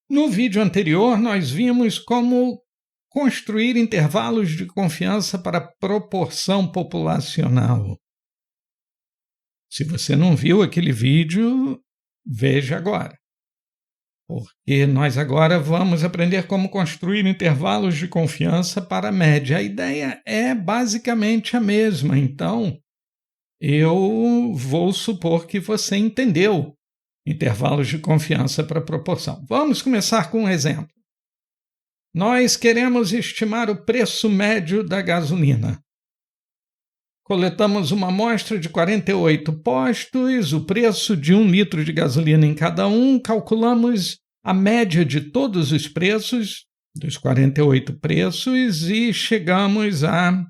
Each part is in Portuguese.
No vídeo anterior, nós vimos como construir intervalos de confiança para proporção populacional. Se você não viu aquele vídeo, veja agora. Porque nós agora vamos aprender como construir intervalos de confiança para a média. A ideia é basicamente a mesma, então eu vou supor que você entendeu intervalos de confiança para proporção. Vamos começar com um exemplo. Nós queremos estimar o preço médio da gasolina. Coletamos uma amostra de 48 postos, o preço de 1 litro de gasolina em cada um, calculamos a média de todos os preços, dos 48 preços, e chegamos a R$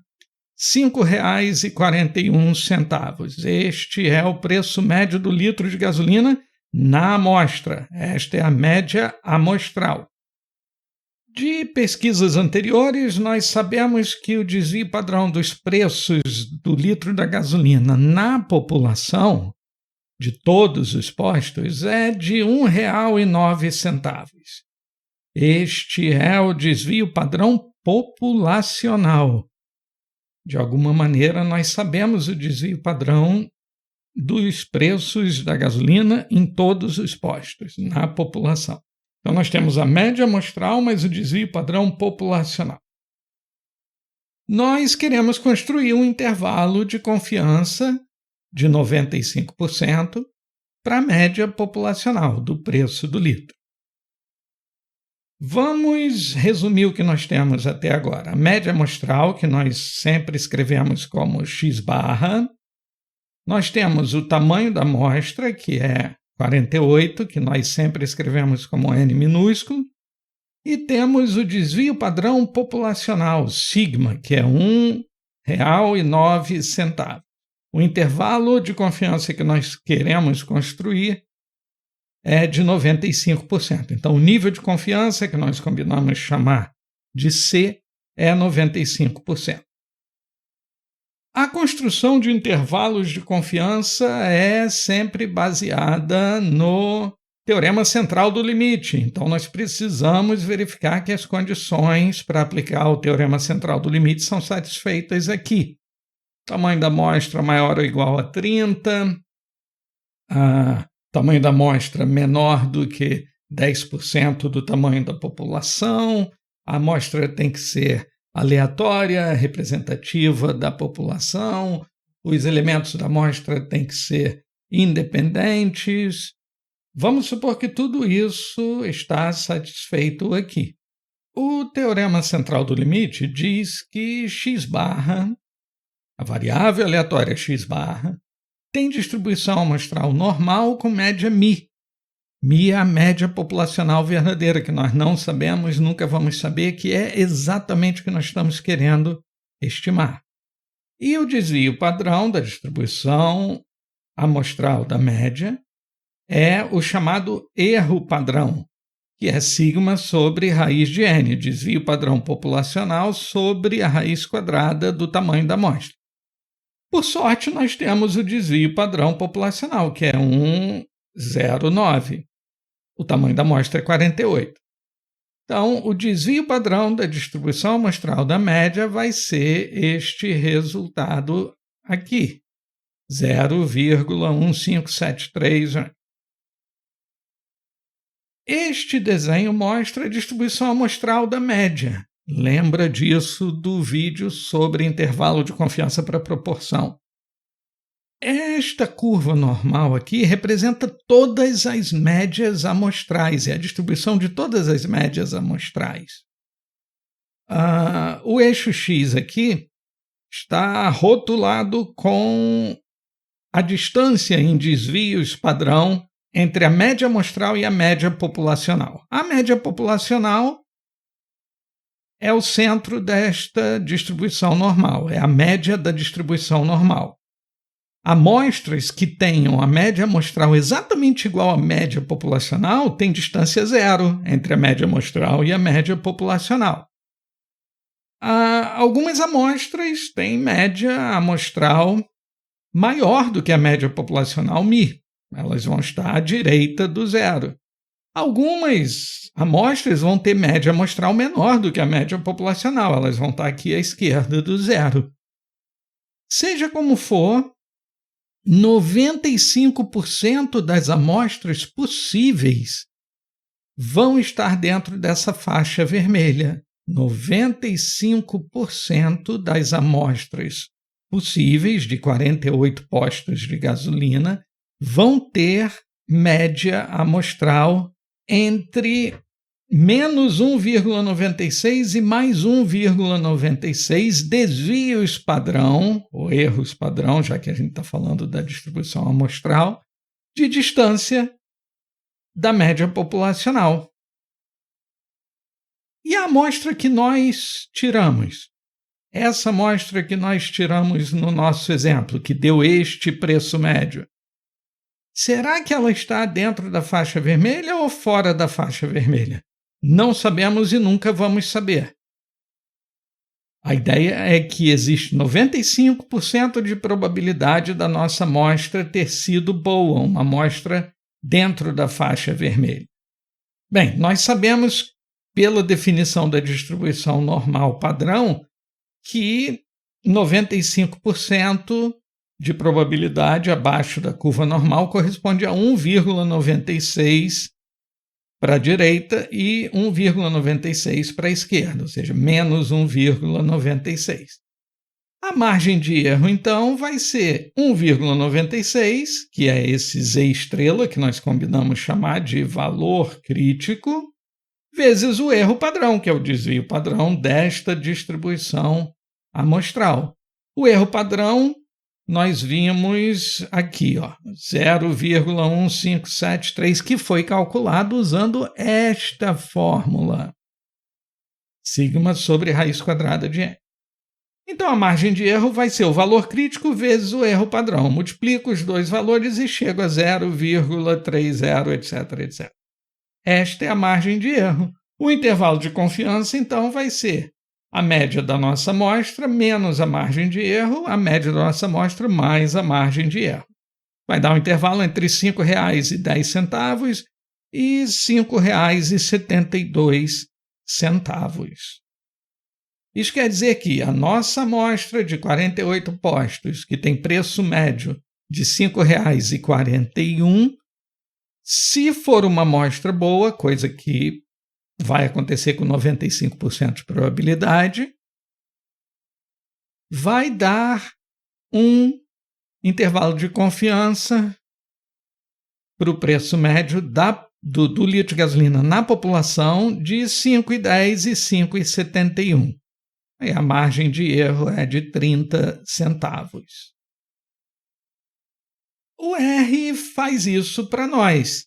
5,41. Este é o preço médio do litro de gasolina na amostra. Esta é a média amostral. De pesquisas anteriores, nós sabemos que o desvio padrão dos preços do litro da gasolina na população, de todos os postos, é de R$ 1,09. Este é o desvio padrão populacional. De alguma maneira, nós sabemos o desvio padrão dos preços da gasolina em todos os postos, na população. Então, nós temos a média amostral, mas o desvio padrão populacional. Nós queremos construir um intervalo de confiança de 95% para a média populacional do preço do litro. Vamos resumir o que nós temos até agora. A média amostral, que nós sempre escrevemos como x-barra. Nós temos o tamanho da amostra, que é 48, que nós sempre escrevemos como N minúsculo, e temos o desvio padrão populacional, sigma, que é R$ 1,09. O intervalo de confiança que nós queremos construir é de 95%. Então, o nível de confiança que nós combinamos chamar de C é 95%. A construção de intervalos de confiança é sempre baseada no teorema central do limite. Então, nós precisamos verificar que as condições para aplicar o teorema central do limite são satisfeitas aqui. Tamanho da amostra maior ou igual a 30, tamanho da amostra menor do que 10% do tamanho da população, a amostra tem que ser aleatória, representativa da população, os elementos da amostra têm que ser independentes. Vamos supor que tudo isso está satisfeito aqui. O teorema central do limite diz que x-barra, a variável aleatória x-barra, tem distribuição amostral normal com média μ. μ é a média populacional verdadeira, que nós não sabemos, nunca vamos saber, que é exatamente o que nós estamos querendo estimar. E o desvio padrão da distribuição amostral da média é o chamado erro padrão, que é sigma sobre raiz de n, desvio padrão populacional sobre a raiz quadrada do tamanho da amostra. Por sorte, nós temos o desvio padrão populacional, que é 1,09. O tamanho da amostra é 48. Então, o desvio padrão da distribuição amostral da média vai ser este resultado aqui, 0,1573. Este desenho mostra a distribuição amostral da média. Lembra disso do vídeo sobre intervalo de confiança para proporção. Esta curva normal aqui representa todas as médias amostrais, é a distribuição de todas as médias amostrais. O eixo X aqui está rotulado com a distância em desvios padrão entre a média amostral e a média populacional. A média populacional é o centro desta distribuição normal, é a média da distribuição normal. Amostras que tenham a média amostral exatamente igual à média populacional têm distância zero entre a média amostral e a média populacional. Algumas amostras têm média amostral maior do que a média populacional μ. Elas vão estar à direita do zero. Algumas amostras vão ter média amostral menor do que a média populacional, elas vão estar aqui à esquerda do zero. Seja como for, 95% das amostras possíveis vão estar dentro dessa faixa vermelha. 95% das amostras possíveis de 48 postos de gasolina vão ter média amostral entre menos 1,96 e mais 1,96 desvios padrão, ou erros padrão, já que a gente está falando da distribuição amostral, de distância da média populacional. E a amostra que nós tiramos? Essa amostra que nós tiramos no nosso exemplo, que deu este preço médio, será que ela está dentro da faixa vermelha ou fora da faixa vermelha? Não sabemos e nunca vamos saber. A ideia é que existe 95% de probabilidade da nossa amostra ter sido boa, uma amostra dentro da faixa vermelha. Bem, nós sabemos, pela definição da distribuição normal padrão, que 95% de probabilidade abaixo da curva normal corresponde a 1,96 para a direita e 1,96 para a esquerda, ou seja, menos 1,96. A margem de erro, então, vai ser 1,96, que é esse Z estrela, que nós combinamos chamar de valor crítico, vezes o erro padrão, que é o desvio padrão desta distribuição amostral. O erro padrão nós vimos aqui, 0,1573, que foi calculado usando esta fórmula. Sigma sobre raiz quadrada de n. Então, a margem de erro vai ser o valor crítico vezes o erro padrão. Multiplico os dois valores e chego a 0,30, etc, etc. Esta é a margem de erro. O intervalo de confiança, então, vai ser a média da nossa amostra menos a margem de erro, a média da nossa amostra mais a margem de erro. Vai dar um intervalo entre R$ 5,10 e R$ 5,72. Isso quer dizer que a nossa amostra de 48 postos, que tem preço médio de R$ 5,41, se for uma amostra boa, coisa que vai acontecer com 95% de probabilidade, vai dar um intervalo de confiança para o preço médio do litro de gasolina na população de R$ 5,10 e R$ 5,71. E a margem de erro é de 30 centavos. O R faz isso para nós.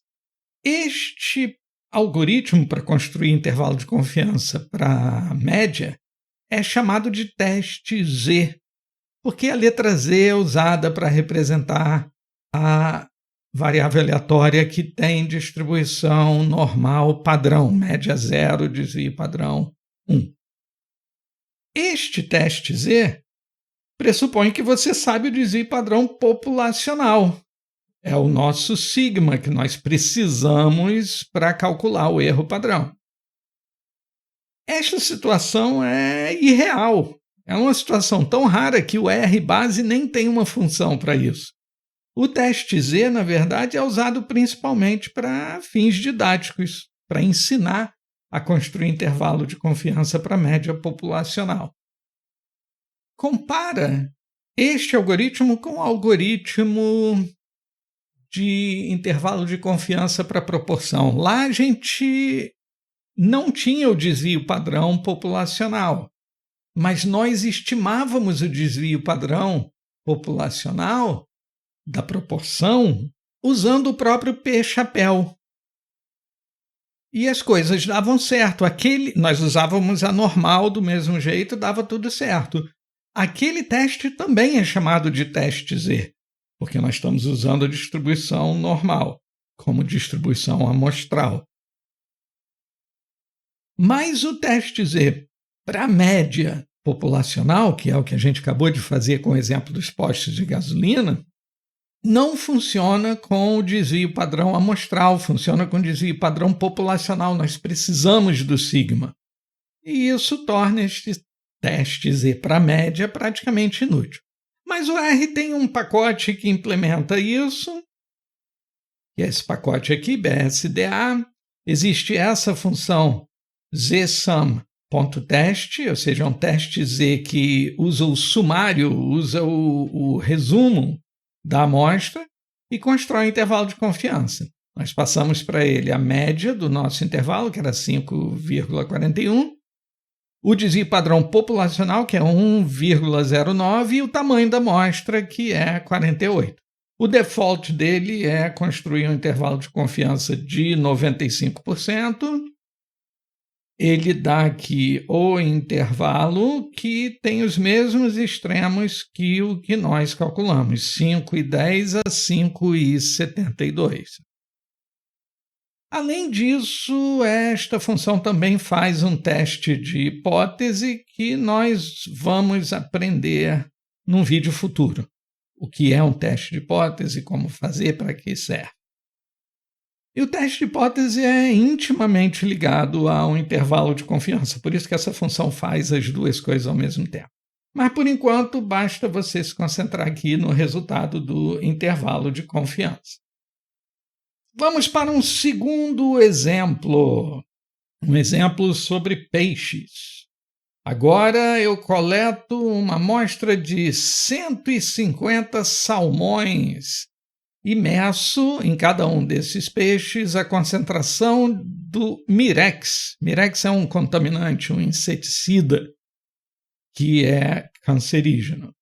Este algoritmo para construir intervalo de confiança para a média é chamado de teste Z, porque a letra Z é usada para representar a variável aleatória que tem distribuição normal padrão, média 0, desvio padrão 1. Este teste Z pressupõe que você sabe o desvio padrão populacional. É o nosso sigma que nós precisamos para calcular o erro padrão. Esta situação é irreal. É uma situação tão rara que o R base nem tem uma função para isso. O teste Z, na verdade, é usado principalmente para fins didáticos, para ensinar a construir intervalo de confiança para a média populacional. Compara este algoritmo com o algoritmo de intervalo de confiança para proporção. Lá a gente não tinha o desvio padrão populacional, mas nós estimávamos o desvio padrão populacional da proporção usando o próprio P-chapéu. E as coisas davam certo. Nós usávamos a normal do mesmo jeito, dava tudo certo. Aquele teste também é chamado de teste Z, porque nós estamos usando a distribuição normal como distribuição amostral. Mas o teste Z para a média populacional, que é o que a gente acabou de fazer com o exemplo dos postos de gasolina, não funciona com o desvio padrão amostral, funciona com o desvio padrão populacional. Nós precisamos do sigma. E isso torna este teste Z para a média praticamente inútil. Mas o R tem um pacote que implementa isso, que é esse pacote aqui, BSDA. Existe essa função ZSUM.test, ou seja, um teste Z que usa o sumário, usa o resumo da amostra e constrói um intervalo de confiança. Nós passamos para ele a média do nosso intervalo, que era 5,41, o desvio padrão populacional, que é 1,09, e o tamanho da amostra, que é 48. O default dele é construir um intervalo de confiança de 95%. Ele dá aqui o intervalo que tem os mesmos extremos que o que nós calculamos, 5,10 a 5,72. Além disso, esta função também faz um teste de hipótese que nós vamos aprender num vídeo futuro. O que é um teste de hipótese, como fazer, para que serve. E o teste de hipótese é intimamente ligado a um intervalo de confiança, por isso que essa função faz as duas coisas ao mesmo tempo. Mas, por enquanto, basta você se concentrar aqui no resultado do intervalo de confiança. Vamos para um segundo exemplo, um exemplo sobre peixes. Agora eu coleto uma amostra de 150 salmões e meço em cada um desses peixes a concentração do Mirex. Mirex é um contaminante, um inseticida que é cancerígeno.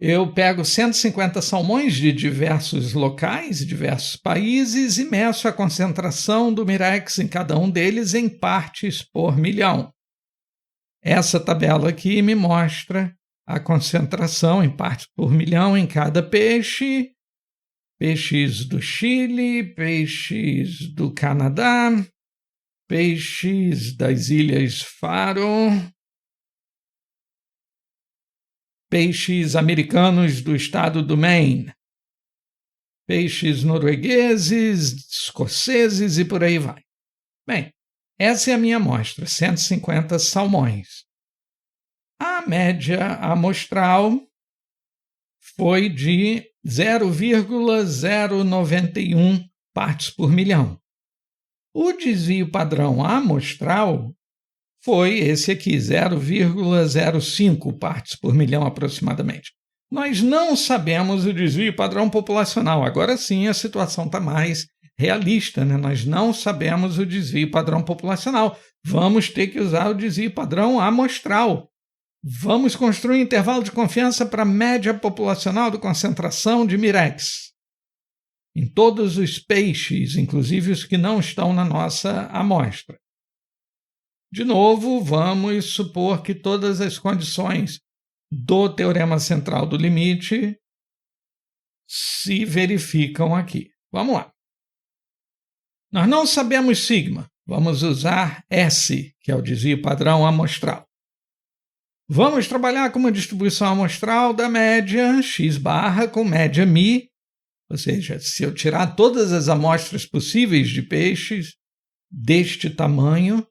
Eu pego 150 salmões de diversos locais, diversos países, e meço a concentração do Mirex em cada um deles em partes por milhão. Essa tabela aqui me mostra a concentração em partes por milhão em cada peixe. Peixes do Chile, peixes do Canadá, peixes das Ilhas Faro, peixes americanos do estado do Maine, peixes noruegueses, escoceses e por aí vai. Bem, essa é a minha amostra, 150 salmões. A média amostral foi de 0,091 partes por milhão. O desvio padrão amostral foi esse aqui, 0,05 partes por milhão aproximadamente. Nós não sabemos o desvio padrão populacional. Agora sim a situação está mais realista, né? Nós não sabemos o desvio padrão populacional. Vamos ter que usar o desvio padrão amostral. Vamos construir um intervalo de confiança para a média populacional de concentração de Mirex em todos os peixes, inclusive os que não estão na nossa amostra. De novo, vamos supor que todas as condições do teorema central do limite se verificam aqui. Vamos lá. Nós não sabemos sigma. Vamos usar S, que é o desvio padrão amostral. Vamos trabalhar com uma distribuição amostral da média x barra com média μ, ou seja, se eu tirar todas as amostras possíveis de peixes deste tamanho,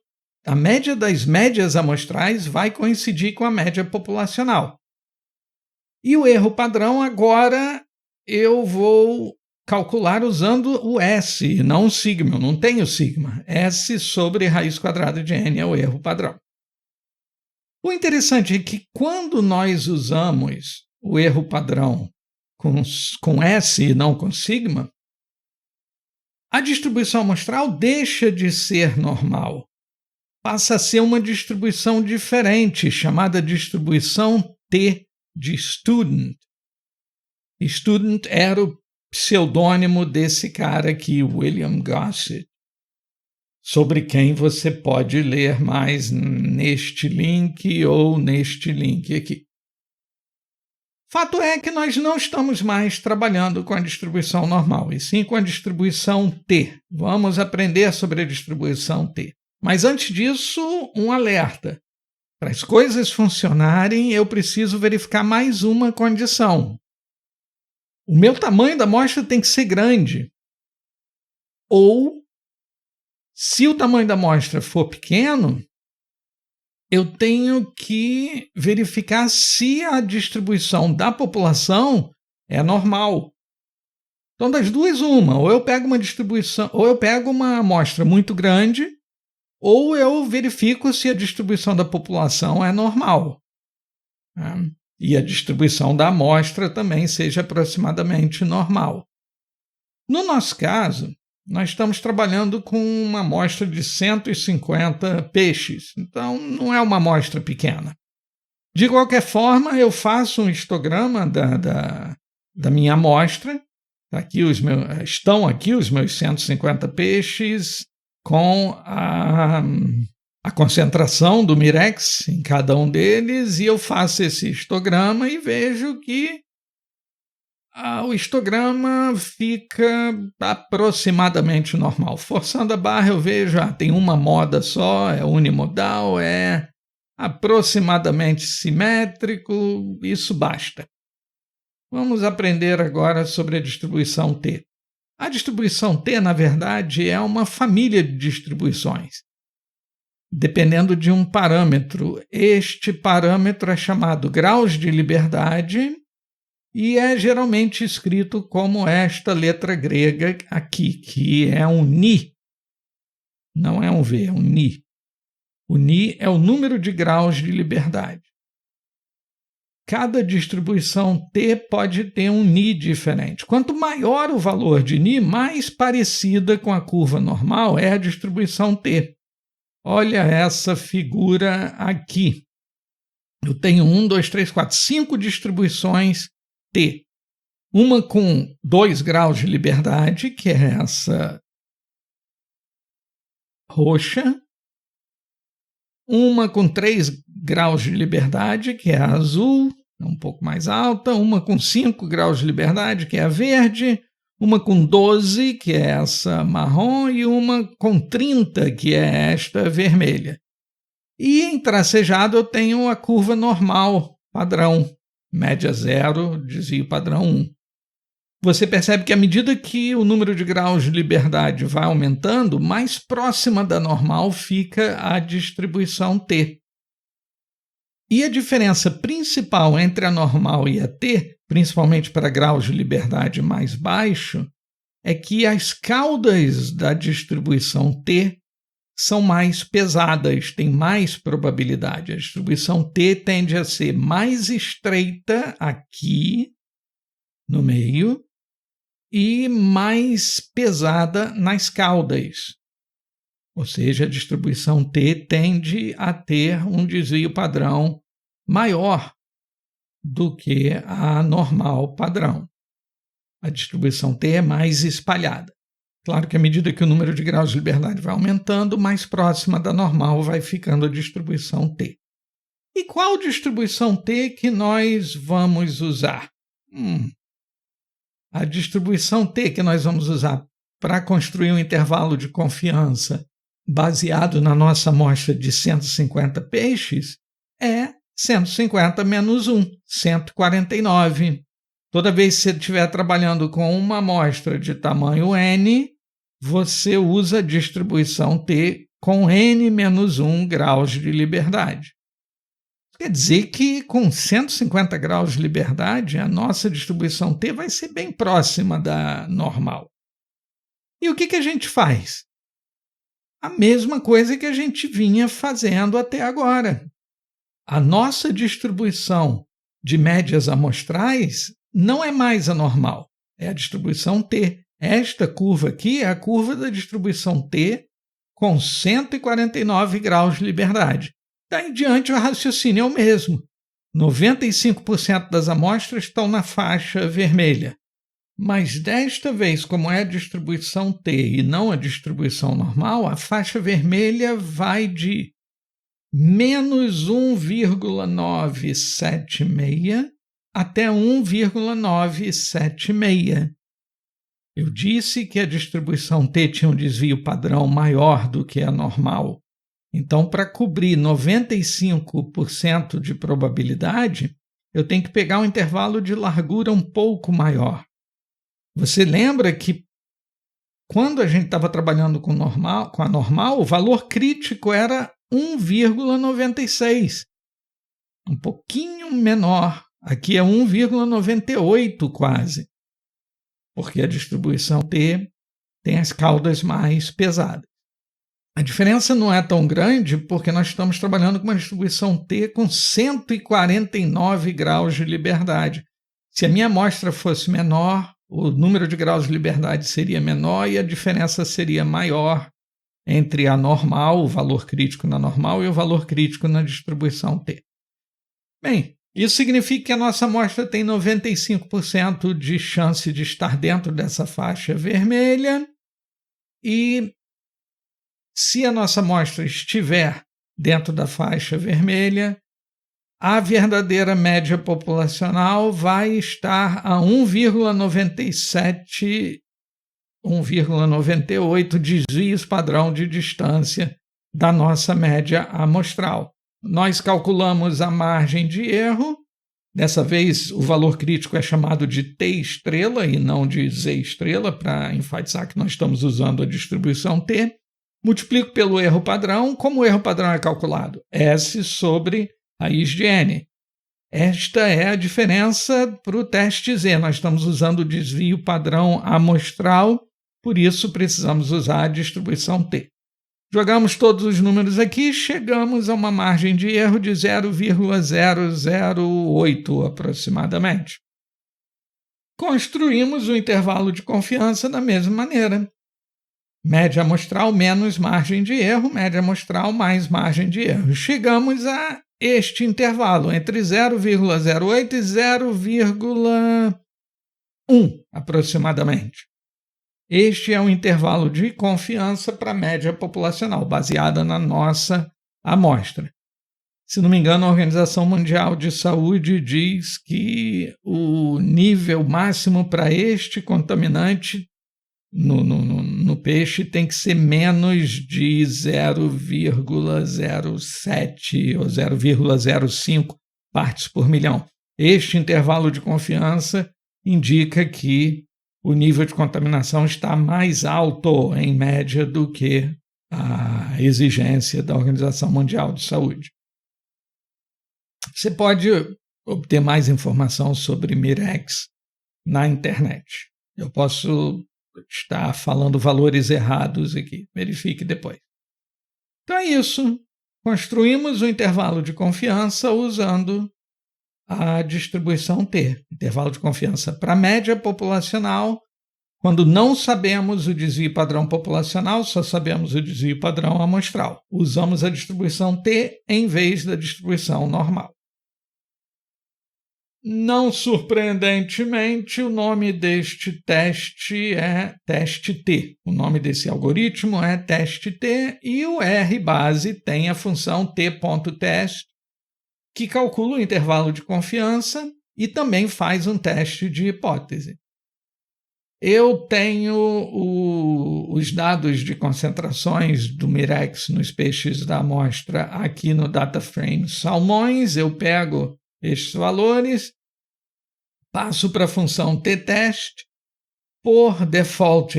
a média das médias amostrais vai coincidir com a média populacional. E o erro padrão agora eu vou calcular usando o S e não o sigma. Eu não tenho sigma. S sobre raiz quadrada de n é o erro padrão. O interessante é que quando nós usamos o erro padrão com S e não com sigma, a distribuição amostral deixa de ser normal. Passa a ser uma distribuição diferente, chamada distribuição T de Student. Student era o pseudônimo desse cara aqui, William Gossett, sobre quem você pode ler mais neste link ou neste link aqui. Fato é que nós não estamos mais trabalhando com a distribuição normal, e sim com a distribuição T. Vamos aprender sobre a distribuição T. Mas antes disso, um alerta. Para as coisas funcionarem, eu preciso verificar mais uma condição. o meu tamanho da amostra tem que ser grande. Ou, se o tamanho da amostra for pequeno, eu tenho que verificar se a distribuição da população é normal. Então, das duas, uma, ou eu pego uma distribuição, ou eu pego uma amostra muito grande, ou eu verifico se a distribuição da população é normal, né? E a distribuição da amostra também seja aproximadamente normal. No nosso caso, nós estamos trabalhando com uma amostra de 150 peixes, então não é uma amostra pequena. De qualquer forma, eu faço um histograma da minha amostra. Estão aqui os meus 150 peixes com a concentração do Mirex em cada um deles, e eu faço esse histograma e vejo que o histograma fica aproximadamente normal. Forçando a barra, eu vejo, tem uma moda só, é unimodal, é aproximadamente simétrico, isso basta. Vamos aprender agora sobre a distribuição T. A distribuição T, na verdade, é uma família de distribuições, dependendo de um parâmetro. Este parâmetro é chamado graus de liberdade e é geralmente escrito como esta letra grega aqui, que é um Ni. Não é um V, é um Ni. O Ni é o número de graus de liberdade. Cada distribuição T pode ter um Ni diferente. Quanto maior o valor de Ni, mais parecida com a curva normal é a distribuição T. Olha essa figura aqui. Eu tenho 5 distribuições T. Uma com 2 graus de liberdade, que é essa roxa. Uma com 3 graus de liberdade, que é a azul, um pouco mais alta. Uma com 5 graus de liberdade, que é a verde. Uma com 12, que é essa marrom. E uma com 30, que é esta vermelha. E em tracejado eu tenho a curva normal, padrão. Média 0, desvio padrão 1. Você percebe que à medida que o número de graus de liberdade vai aumentando, mais próxima da normal fica a distribuição T. E a diferença principal entre a normal e a T, principalmente para graus de liberdade mais baixo, é que as caudas da distribuição T são mais pesadas, têm mais probabilidade. A distribuição T tende a ser mais estreita aqui no meio e mais pesada nas caudas. Ou seja, a distribuição T tende a ter um desvio padrão maior do que a normal padrão. A distribuição T é mais espalhada. Claro que à medida que o número de graus de liberdade vai aumentando, mais próxima da normal vai ficando a distribuição T. E qual distribuição T que nós vamos usar? A distribuição T que nós vamos usar para construir um intervalo de confiança baseado na nossa amostra de 150 peixes é 150 menos 1, 149. Toda vez que você estiver trabalhando com uma amostra de tamanho N, você usa a distribuição T com N menos 1 graus de liberdade. Quer dizer que com 150 graus de liberdade, a nossa distribuição T vai ser bem próxima da normal. E o que a gente faz? A mesma coisa que a gente vinha fazendo até agora. A nossa distribuição de médias amostrais não é mais a normal, é a distribuição T. Esta curva aqui é a curva da distribuição T com 149 graus de liberdade. Daí em diante, o raciocínio é o mesmo. 95% das amostras estão na faixa vermelha. Mas desta vez, como é a distribuição T e não a distribuição normal, a faixa vermelha vai de menos 1,976 até 1,976. Eu disse que a distribuição T tinha um desvio padrão maior do que a normal. Então, para cobrir 95% de probabilidade, eu tenho que pegar um intervalo de largura um pouco maior. Você lembra que quando a gente estava trabalhando com a normal, o valor crítico era 1,96. Um pouquinho menor. Aqui é 1,98 quase. Porque a distribuição T tem as caudas mais pesadas. A diferença não é tão grande porque nós estamos trabalhando com uma distribuição T com 149 graus de liberdade. Se a minha amostra fosse menor, o número de graus de liberdade seria menor e a diferença seria maior entre a normal, o valor crítico na normal, e o valor crítico na distribuição T. Bem, isso significa que a nossa amostra tem 95% de chance de estar dentro dessa faixa vermelha e se a nossa amostra estiver dentro da faixa vermelha, a verdadeira média populacional vai estar a 1,97, 1,98 desvios padrão de distância da nossa média amostral. Nós calculamos a margem de erro, dessa vez o valor crítico é chamado de T estrela e não de Z estrela, para enfatizar que nós estamos usando a distribuição T. Multiplico pelo erro padrão. Como o erro padrão é calculado? S sobre raiz de N. Esta é a diferença para o teste Z. Nós estamos usando o desvio padrão amostral, por isso precisamos usar a distribuição T. Jogamos todos os números aqui, chegamos a uma margem de erro de 0,008 aproximadamente. Construímos o intervalo de confiança da mesma maneira. Média amostral menos margem de erro, média amostral mais margem de erro. Chegamos a este intervalo, entre 0,08 e 0,1 aproximadamente. Este é o intervalo de confiança para a média populacional, baseada na nossa amostra. Se não me engano, a Organização Mundial de Saúde diz que o nível máximo para este contaminante no peixe tem que ser menos de 0,07 ou 0,05 partes por milhão. Este intervalo de confiança indica que o nível de contaminação está mais alto, em média, do que a exigência da Organização Mundial de Saúde. Você pode obter mais informação sobre Mirex na internet. Eu posso estar falando valores errados aqui. Verifique depois. Então é isso. Construímos o intervalo de confiança usando a distribuição T. Intervalo de confiança para a média populacional. Quando não sabemos o desvio padrão populacional, só sabemos o desvio padrão amostral. Usamos a distribuição T em vez da distribuição normal. Não surpreendentemente, o nome deste teste é teste T. O nome desse algoritmo é teste T e o R base tem a função t.test, que calcula o intervalo de confiança e também faz um teste de hipótese. Eu tenho os dados de concentrações do Mirex nos peixes da amostra aqui no DataFrame Salmões. Eu pego estes valores, passo para a função t-test. Por default,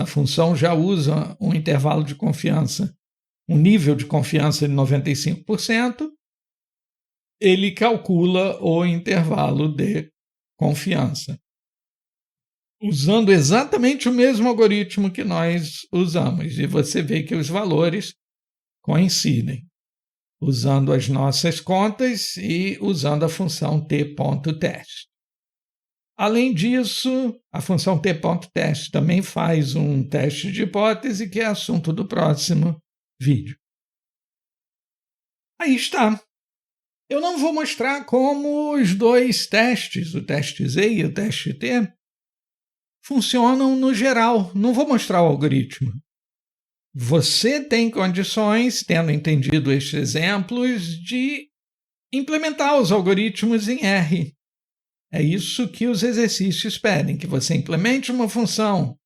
a função já usa um intervalo de confiança, um nível de confiança de 95%. Ele calcula o intervalo de confiança, usando exatamente o mesmo algoritmo que nós usamos. E você vê que os valores coincidem, usando as nossas contas e usando a função t.test. Além disso, a função t.test também faz um teste de hipótese, que é assunto do próximo vídeo. Aí está. Eu não vou mostrar como os dois testes, o teste Z e o teste T, funcionam no geral. Não vou mostrar o algoritmo. Você tem condições, tendo entendido estes exemplos, de implementar os algoritmos em R. É isso que os exercícios pedem, que você implemente uma função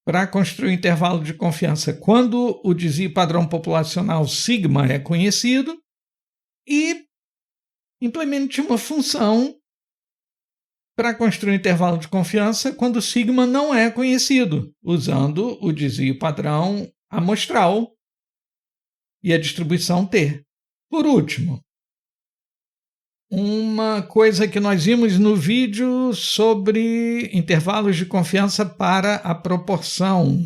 para construir um intervalo de confiança quando o desvio padrão populacional sigma é conhecido e implemente uma função para construir um intervalo de confiança quando sigma não é conhecido, usando o desvio padrão amostral e a distribuição T. Por último, uma coisa que nós vimos no vídeo sobre intervalos de confiança para a proporção.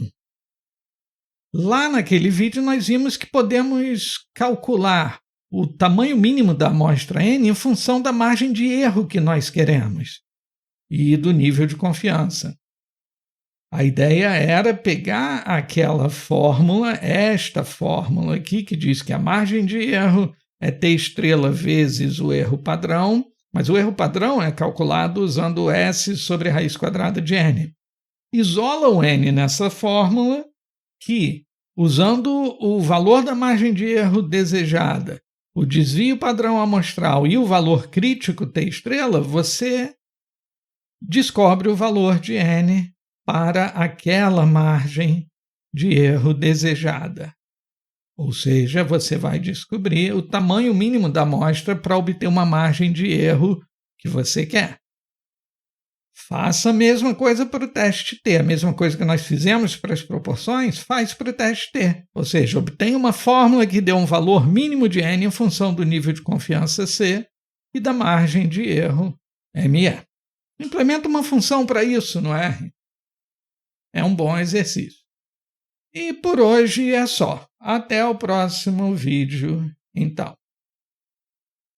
Lá naquele vídeo nós vimos que podemos calcular o tamanho mínimo da amostra N em função da margem de erro que nós queremos e do nível de confiança. A ideia era pegar aquela fórmula, esta fórmula aqui, que diz que a margem de erro é T estrela vezes o erro padrão, mas o erro padrão é calculado usando S sobre a raiz quadrada de N. Isola o N nessa fórmula que, usando o valor da margem de erro desejada, o desvio padrão amostral e o valor crítico T estrela, você descobre o valor de N para aquela margem de erro desejada. Ou seja, você vai descobrir o tamanho mínimo da amostra para obter uma margem de erro que você quer. Faça a mesma coisa para o teste T. A mesma coisa que nós fizemos para as proporções, faz para o teste T. Ou seja, obtenha uma fórmula que dê um valor mínimo de N em função do nível de confiança C e da margem de erro ME. Implementa uma função para isso no R. É um bom exercício. E por hoje é só. Até o próximo vídeo, então.